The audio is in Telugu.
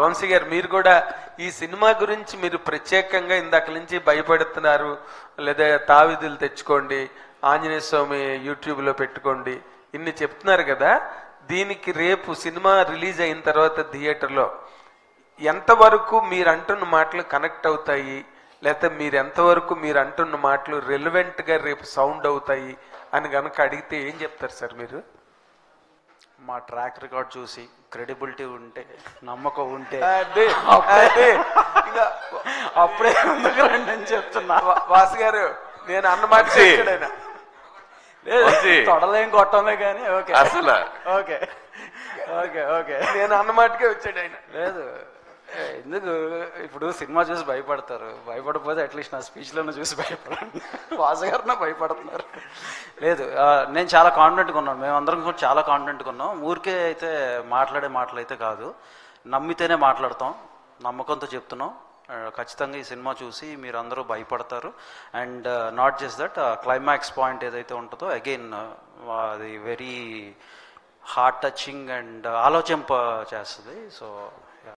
వంశీ గారు, మీరు కూడా ఈ సినిమా గురించి మీరు ప్రత్యేకంగా ఇందాక నుంచి భయపడుతున్నారు, లేదా తావిధులు తెచ్చుకోండి, ఆంజనేయ స్వామి యూట్యూబ్లో పెట్టుకోండి, ఇన్ని చెప్తున్నారు కదా. దీనికి రేపు సినిమా రిలీజ్ అయిన తర్వాత థియేటర్లో ఎంతవరకు మీరు అంటున్న మాటలు కనెక్ట్ అవుతాయి, లేకపోతే మీరు ఎంతవరకు మీరు అంటున్న మాటలు రెలవెంట్గా రేపు సౌండ్ అవుతాయి అని కనుక అడిగితే ఏం చెప్తారు సార్ మీరు? మా ట్రాక్ రికార్డ్ చూసి క్రెడిబిలిటీ ఉంటే, నమ్మకం ఉంటే అప్పుడే రండి అని చెప్తున్నా. వాసు గారు, నేను అన్నమాట తొడలేం కొట్టమే కానీ ఓకే అసలు ఓకే ఓకే ఓకే నేను అన్నమాటకే వచ్చాడు ఆయన. లేదు, ఎందుకు ఇప్పుడు సినిమా చూసి భయపడతారు, భయపడకపోతే అట్లీస్ట్ నా స్పీచ్లను చూసి భయపడండి. వాసగారిన భయపడుతున్నారు. లేదు, నేను చాలా కాన్ఫిడెంట్గా ఉన్నాను, మేమందరం కూడా చాలా కాన్ఫిడెంట్గా ఉన్నాం. ఊరికే అయితే మాట్లాడే మాటలు అయితే కాదు, నమ్మితేనే మాట్లాడతాం, నమ్మకంతో చెప్తున్నాం. ఖచ్చితంగా ఈ సినిమా చూసి మీరు అందరూ భయపడతారు. And not just that, climax point ఏదైతే ఉంటుందో అగైన్ అది వెరీ హార్ట్ టచింగ్ అండ్ ఆలోచింప చేస్తుంది. సో